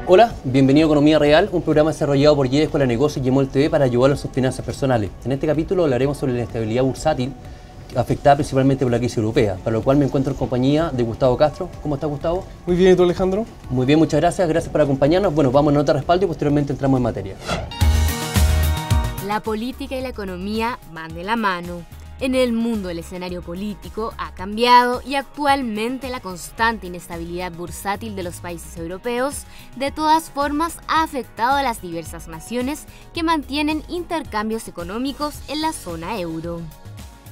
Hola, bienvenido a Economía Real, un programa desarrollado por YED Escuela de Negocios y YEMOL TV para ayudarlos a sus finanzas personales. En este capítulo hablaremos sobre la inestabilidad bursátil afectada principalmente por la crisis europea, para lo cual me encuentro en compañía de Gustavo Castro. ¿Cómo está, Gustavo? Muy bien, ¿y tú, Alejandro? Muy bien, muchas gracias. Gracias por acompañarnos. Bueno, vamos a nota de respaldo y posteriormente entramos en materia. La política y la economía van de la mano. En el mundo el escenario político ha cambiado y actualmente la constante inestabilidad bursátil de los países europeos de todas formas ha afectado a las diversas naciones que mantienen intercambios económicos en la zona euro.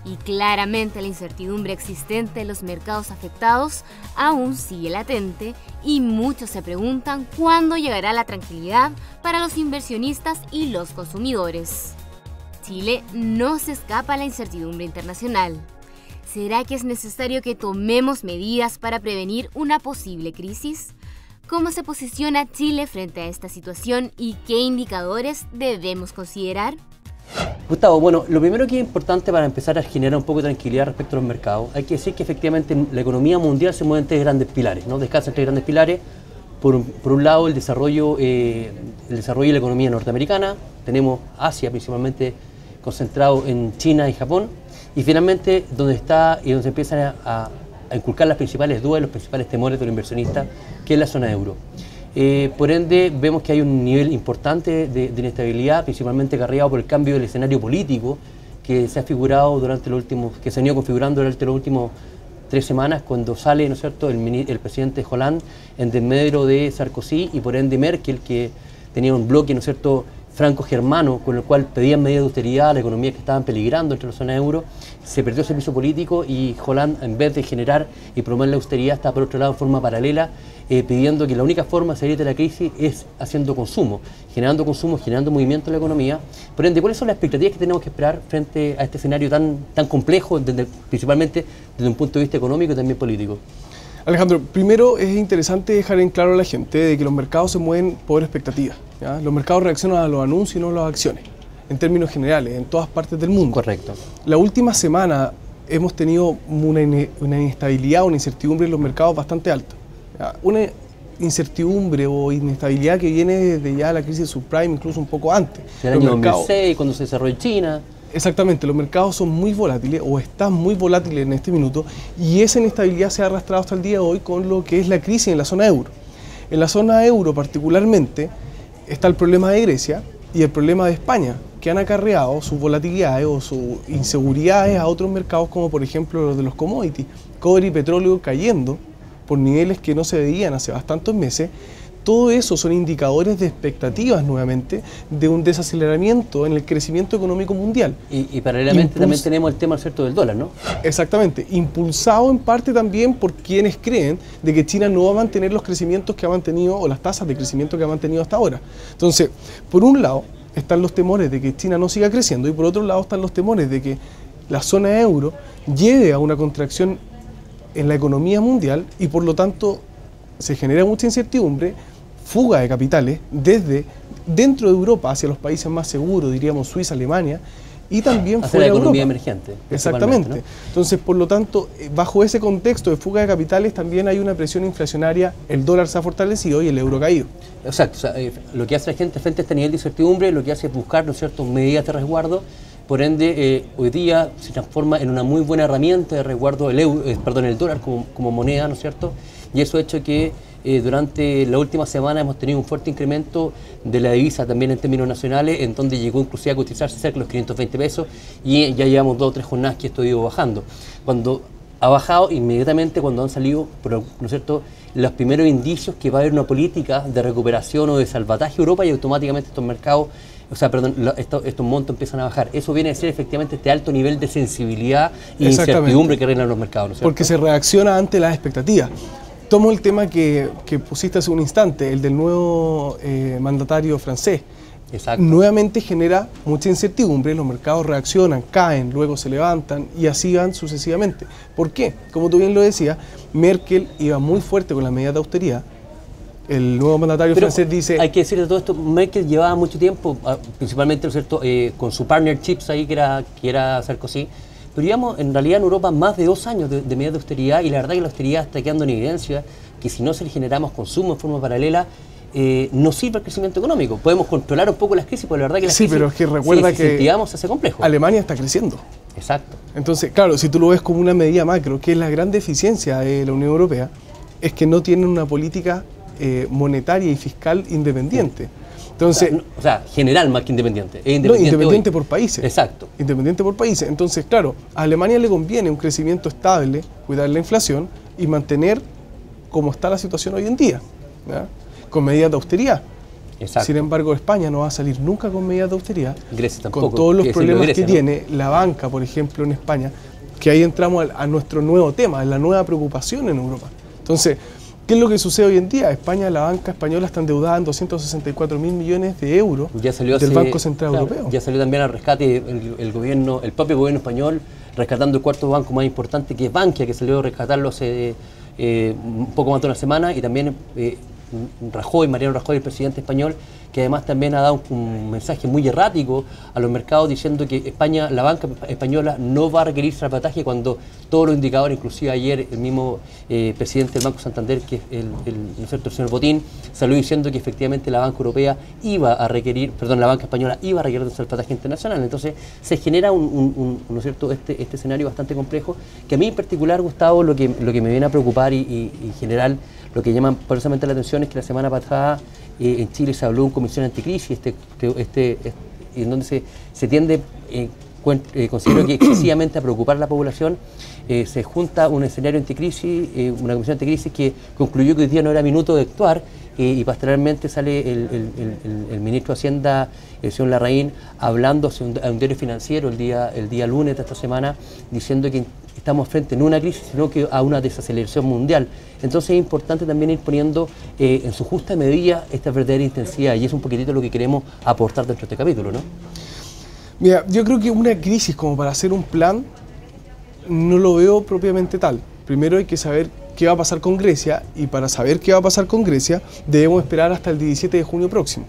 Y claramente la incertidumbre existente en los mercados afectados aún sigue latente y muchos se preguntan cuándo llegará la tranquilidad para los inversionistas y los consumidores. Chile no se escapa a la incertidumbre internacional. ¿Será que es necesario que tomemos medidas para prevenir una posible crisis? ¿Cómo se posiciona Chile frente a esta situación y qué indicadores debemos considerar? Gustavo, bueno, lo primero que es importante para empezar a generar un poco de tranquilidad respecto a los mercados, hay que decir que efectivamente la economía mundial se mueve en tres grandes pilares, ¿no? Descansa en tres grandes pilares. Por un lado, el desarrollo de la economía norteamericana, tenemos Asia principalmente concentrado en China y Japón, y finalmente donde está y donde se empiezan a inculcar las principales dudas, los principales temores de los inversionistas, que es la zona euro. Por ende, vemos que hay un nivel importante de inestabilidad, principalmente acarreado por el cambio del escenario político que se ha figurado que se ha ido configurando durante los últimos 3 semanas, cuando sale, ¿no es cierto?, el presidente Hollande en desmedro de Sarkozy y por ende Merkel, que tenía un bloque, ¿no es cierto?, franco-germano, con el cual pedían medidas de austeridad a la economía que estaban peligrando entre la zona euro. Se perdió ese piso político y Hollande, en vez de generar y promover la austeridad, está por otro lado en forma paralela, pidiendo que la única forma de salir de la crisis es haciendo consumo, generando movimiento en la economía. Por ende, ¿cuáles son las expectativas que tenemos que esperar frente a este escenario tan complejo, principalmente desde un punto de vista económico y también político? Alejandro, primero es interesante dejar en claro a la gente de que los mercados se mueven por expectativas, ¿ya? Los mercados reaccionan a los anuncios y no a las acciones, en términos generales, en todas partes del mundo. Correcto. La última semana hemos tenido una inestabilidad, una incertidumbre en los mercados bastante alta, ¿ya? Una incertidumbre o inestabilidad que viene desde ya la crisis subprime, incluso un poco antes. El año 2006, cuando se cerró en China. Exactamente, los mercados son muy volátiles o están muy volátiles en este minuto y esa inestabilidad se ha arrastrado hasta el día de hoy con lo que es la crisis en la zona euro. En la zona euro particularmente está el problema de Grecia y el problema de España, que han acarreado sus volatilidades o sus inseguridades a otros mercados como por ejemplo los de los commodities, cobre y petróleo cayendo por niveles que no se veían hace bastantes meses. Todo eso son indicadores de expectativas nuevamente de un desaceleramiento en el crecimiento económico mundial. Y paralelamente también tenemos el tema, ¿cierto?, del dólar, ¿no? Exactamente, impulsado en parte también por quienes creen de que China no va a mantener los crecimientos que ha mantenido o las tasas de crecimiento que ha mantenido hasta ahora. Entonces, por un lado están los temores de que China no siga creciendo y por otro lado están los temores de que la zona euro lleve a una contracción en la economía mundial y por lo tanto se genera mucha incertidumbre, fuga de capitales desde dentro de Europa hacia los países más seguros, diríamos Suiza, Alemania, y también fuera de Europa. La economía emergente. Exactamente, ¿no? Entonces, por lo tanto, bajo ese contexto de fuga de capitales también hay una presión inflacionaria, el dólar se ha fortalecido y el euro ha caído. Exacto, o sea, lo que hace la gente frente a este nivel de incertidumbre, lo que hace es buscar, ¿no es cierto?, medidas de resguardo. Por ende, hoy día se transforma en una muy buena herramienta de resguardo el dólar como moneda, ¿no es cierto? Y eso ha hecho que durante la última semana hemos tenido un fuerte incremento de la divisa también en términos nacionales, en donde llegó inclusive a cotizarse cerca de los 520 pesos y ya llevamos 2 o 3 jornadas que esto ha ido bajando. Cuando ha bajado inmediatamente cuando han salido, ¿no es cierto?, los primeros indicios que va a haber una política de recuperación o de salvataje a Europa y automáticamente estos mercados, estos montos empiezan a bajar. Eso viene a ser efectivamente este alto nivel de sensibilidad e incertidumbre que reina en los mercados, ¿no es cierto? Porque se reacciona ante las expectativas. Tomo el tema que pusiste hace un instante, el del nuevo mandatario francés. Exacto. Nuevamente genera mucha incertidumbre, los mercados reaccionan, caen, luego se levantan y así van sucesivamente. ¿Por qué? Como tú bien lo decías, Merkel iba muy fuerte con las medidas de austeridad. El nuevo mandatario francés dice... Hay que decir de todo esto, Merkel llevaba mucho tiempo, principalmente, ¿no es cierto?, con su partnerships ahí, que era Sarkozy, pero llevamos en realidad en Europa más de 2 años de medidas de austeridad y la verdad que la austeridad está quedando en evidencia que si no se le generamos consumo en forma paralela, no sirve al crecimiento económico. Podemos controlar un poco las crisis, pero la verdad que las sí, crisis, pero es que recuerda si incentivamos, se hace complejo. Alemania está creciendo. Exacto. Entonces, claro, si tú lo ves como una medida macro, que es la gran deficiencia de la Unión Europea, es que no tienen una política monetaria y fiscal independiente. Entonces, o sea, general más que independiente. Es independiente por países. Exacto. Independiente por países. Entonces, claro, a Alemania le conviene un crecimiento estable, cuidar la inflación y mantener como está la situación hoy en día, ¿ya? Con medidas de austeridad. Exacto. Sin embargo, España no va a salir nunca con medidas de austeridad. Grecia tampoco. Con todos los problemas Grecia, que tiene la banca, por ejemplo, en España, que ahí entramos a nuestro nuevo tema, a la nueva preocupación en Europa. Entonces, ¿qué es lo que sucede hoy en día? España, la banca española está endeudada en 264.000 millones de euros del Banco Central Europeo. Ya salió también al rescate el gobierno, el propio gobierno español, rescatando el cuarto banco más importante, que es Bankia, que salió a rescatarlo hace un poco más de una semana, y también Mariano Rajoy, el presidente español, que además también ha dado un mensaje muy errático a los mercados diciendo que España, la banca española no va a requerir salvataje, cuando todos los indicadores, inclusive ayer el mismo presidente del Banco Santander, que es el señor Botín, salió diciendo que efectivamente la banca europea iba a requerir, la banca española iba a requerir un salvataje internacional. Entonces se genera ¿no es cierto?, este escenario bastante complejo, que a mí en particular, Gustavo, lo que me viene a preocupar y en general lo que llama poderosamente la atención es que la semana pasada en Chile se habló de una comisión anticrisis, en donde se tiende, considero que excesivamente a preocupar a la población. Se junta un escenario anticrisis, una comisión anticrisis que concluyó que hoy día no era minuto de actuar, y posteriormente sale el ministro de Hacienda, el señor Larraín, hablando a un diario financiero el día lunes de esta semana, diciendo que estamos frente no a una crisis, sino que a una desaceleración mundial. Entonces es importante también ir poniendo en su justa medida esta verdadera intensidad, y es un poquitito lo que queremos aportar dentro de este capítulo, ¿no? Mira, yo creo que una crisis como para hacer un plan no lo veo propiamente tal. Primero hay que saber qué va a pasar con Grecia, y para saber qué va a pasar con Grecia debemos esperar hasta el 17 de junio próximo.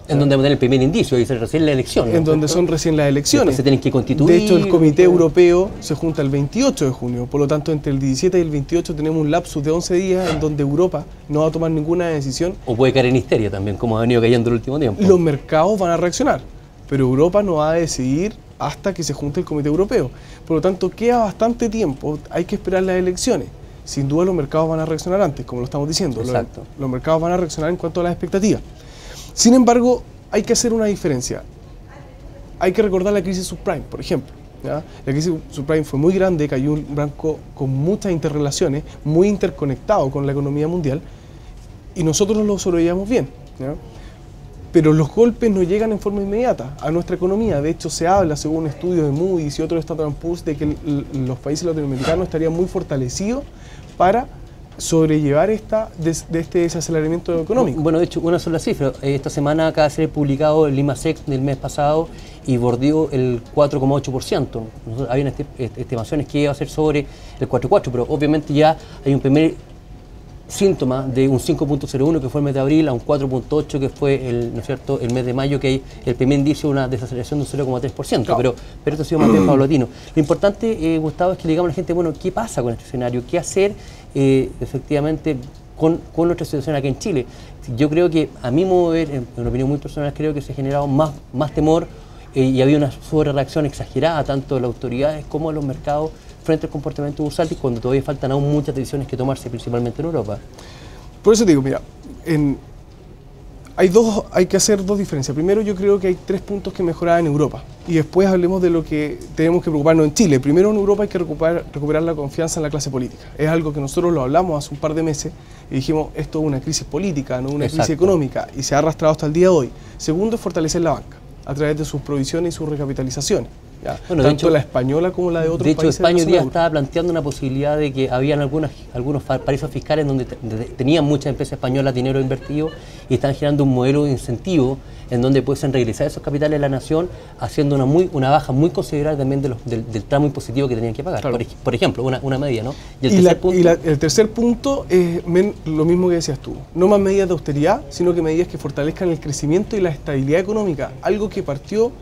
En donde vamos a tener el primer indicio, y es recién la elección, ¿no? En donde son recién las elecciones. Después se tienen que constituir. De hecho, el Comité Europeo se junta el 28 de junio, por lo tanto, entre el 17 y el 28 tenemos un lapsus de 11 días en donde Europa no va a tomar ninguna decisión. O puede caer en histeria también, como ha venido cayendo el último tiempo. Los mercados van a reaccionar, pero Europa no va a decidir hasta que se junte el Comité Europeo. Por lo tanto, queda bastante tiempo, hay que esperar las elecciones. Sin duda los mercados van a reaccionar antes, como lo estamos diciendo. Exacto. Los mercados van a reaccionar en cuanto a las expectativas. Sin embargo, hay que hacer una diferencia. Hay que recordar la crisis subprime, por ejemplo, ¿ya? La crisis subprime fue muy grande, cayó un banco con muchas interrelaciones, muy interconectado con la economía mundial, y nosotros lo sobrellevamos bien, ¿ya? Pero los golpes no llegan en forma inmediata a nuestra economía. De hecho, se habla, según estudios de Moody's y otros Standard & Poor's, de que los países latinoamericanos estarían muy fortalecidos para sobrellevar este desaceleramiento económico. Bueno, de hecho, una sola cifra. Esta semana acaba de ser publicado el Lima Sex del mes pasado y bordeó el 4,8%. Había estimaciones que iba a ser sobre el 4,4%, pero obviamente ya hay un primer síntoma de un 5.01 que fue el mes de abril a un 4.8 que fue ¿no es cierto?, el mes de mayo, que hay el primer indicio de una desaceleración de un 0,3%, claro. pero esto ha sido más bien paulatino. Lo importante, Gustavo, es que le digamos a la gente, bueno, ¿qué pasa con este escenario? ¿Qué hacer efectivamente con nuestra situación aquí en Chile? Yo creo que, a mi modo de ver, en una opinión muy personal, creo que se ha generado más temor y había una sobrereacción exagerada tanto de las autoridades como de los mercados frente al comportamiento bursátil, cuando todavía faltan aún muchas decisiones que tomarse, principalmente en Europa. Por eso te digo, mira, hay que hacer dos diferencias. Primero, yo creo que hay 3 puntos que mejorar en Europa, y después hablemos de lo que tenemos que preocuparnos en Chile. Primero, en Europa hay que recuperar la confianza en la clase política. Es algo que nosotros lo hablamos hace un par de meses y dijimos, esto es una crisis política, no una crisis económica, y se ha arrastrado hasta el día de hoy. Segundo, es fortalecer la banca a través de sus provisiones y sus recapitalizaciones. Bueno, tanto hecho, la española como la de otros países. De hecho, España hoy día estaba planteando una posibilidad de que habían algunos paraísos fiscales donde tenían muchas empresas españolas dinero invertido y están generando un modelo de incentivo en donde pueden regresar esos capitales de la nación, haciendo una baja muy considerable también del tramo impositivo que tenían que pagar. Claro. Por ejemplo, una medida, ¿no? El tercer punto es lo mismo que decías tú. No más medidas de austeridad, sino que medidas que fortalezcan el crecimiento y la estabilidad económica. Algo que partió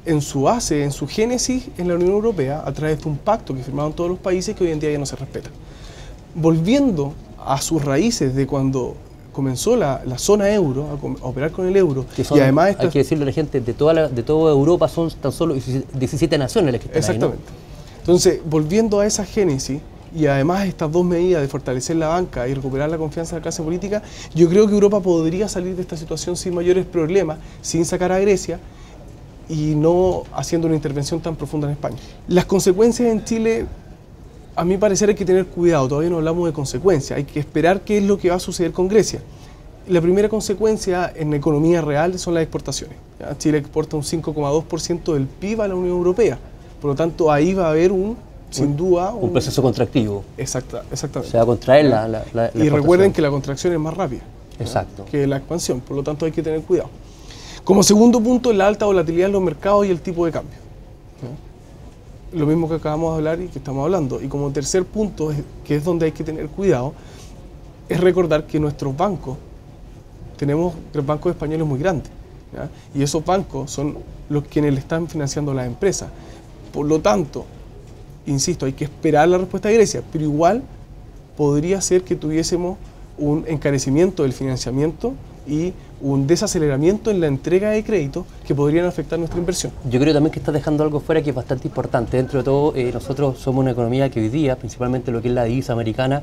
en su base, en su génesis en la Unión Europea, a través de un pacto que firmaron todos los países, que hoy en día ya no se respeta. Volviendo a sus raíces de cuando comenzó la zona euro a operar con el euro, y además hay que decirle a la gente, de toda Europa son tan solo 17 naciones las que están exactamente. ahí, ¿no? Entonces, volviendo a esa génesis, y además estas dos medidas de fortalecer la banca y recuperar la confianza de la clase política, yo creo que Europa podría salir de esta situación sin mayores problemas, sin sacar a Grecia y no haciendo una intervención tan profunda en España. Las consecuencias en Chile, a mi parecer hay que tener cuidado, todavía no hablamos de consecuencias, hay que esperar qué es lo que va a suceder con Grecia. La primera consecuencia en economía real son las exportaciones. ¿Ya? Chile exporta un 5,2% del PIB a la Unión Europea, por lo tanto ahí va a haber sin duda un proceso contractivo. Exactamente. Se va a contraer la y recuerden que la contracción es más rápida, exacto, que la expansión, por lo tanto hay que tener cuidado. Como segundo punto, la alta volatilidad en los mercados y el tipo de cambio. ¿Ya? Lo mismo que acabamos de hablar y que estamos hablando. Y como tercer punto, que es donde hay que tener cuidado, es recordar que nuestros bancos, tenemos bancos españoles muy grandes, ¿ya? Y esos bancos son los quienes le están financiando a las empresas. Por lo tanto, insisto, hay que esperar la respuesta de Grecia, pero igual podría ser que tuviésemos un encarecimiento del financiamiento y un desaceleramiento en la entrega de créditos que podrían afectar nuestra inversión. Yo creo también que estás dejando algo fuera que es bastante importante. Dentro de todo, nosotros somos una economía que hoy día, principalmente lo que es la divisa americana,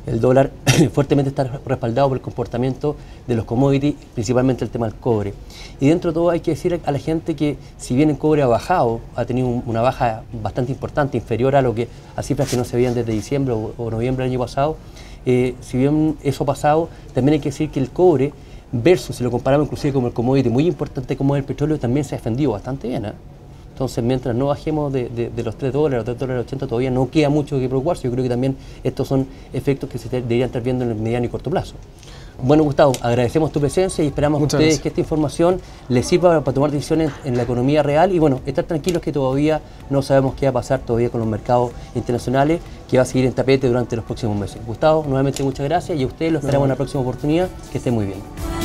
el dólar fuertemente está respaldado por el comportamiento de los commodities, principalmente el tema del cobre. Y dentro de todo hay que decir a la gente que si bien el cobre ha bajado, ha tenido una baja bastante importante, inferior a cifras que no se veían desde diciembre o noviembre del año pasado, si bien eso ha pasado, también hay que decir que el cobre, versus si lo comparamos inclusive con el commodity muy importante como es el petróleo, también se ha defendido bastante bien, ¿eh? Entonces, mientras no bajemos de los $3, los $3.80, todavía no queda mucho que preocuparse. Yo creo que también estos son efectos que se deberían estar viendo en el mediano y corto plazo. Bueno, Gustavo, agradecemos tu presencia y esperamos que esta información les sirva para tomar decisiones en la economía real y bueno, estar tranquilos que todavía no sabemos qué va a pasar todavía con los mercados internacionales, que va a seguir en tapete durante los próximos meses. Gustavo, nuevamente muchas gracias y a ustedes los esperamos en la próxima oportunidad. Que estén muy bien.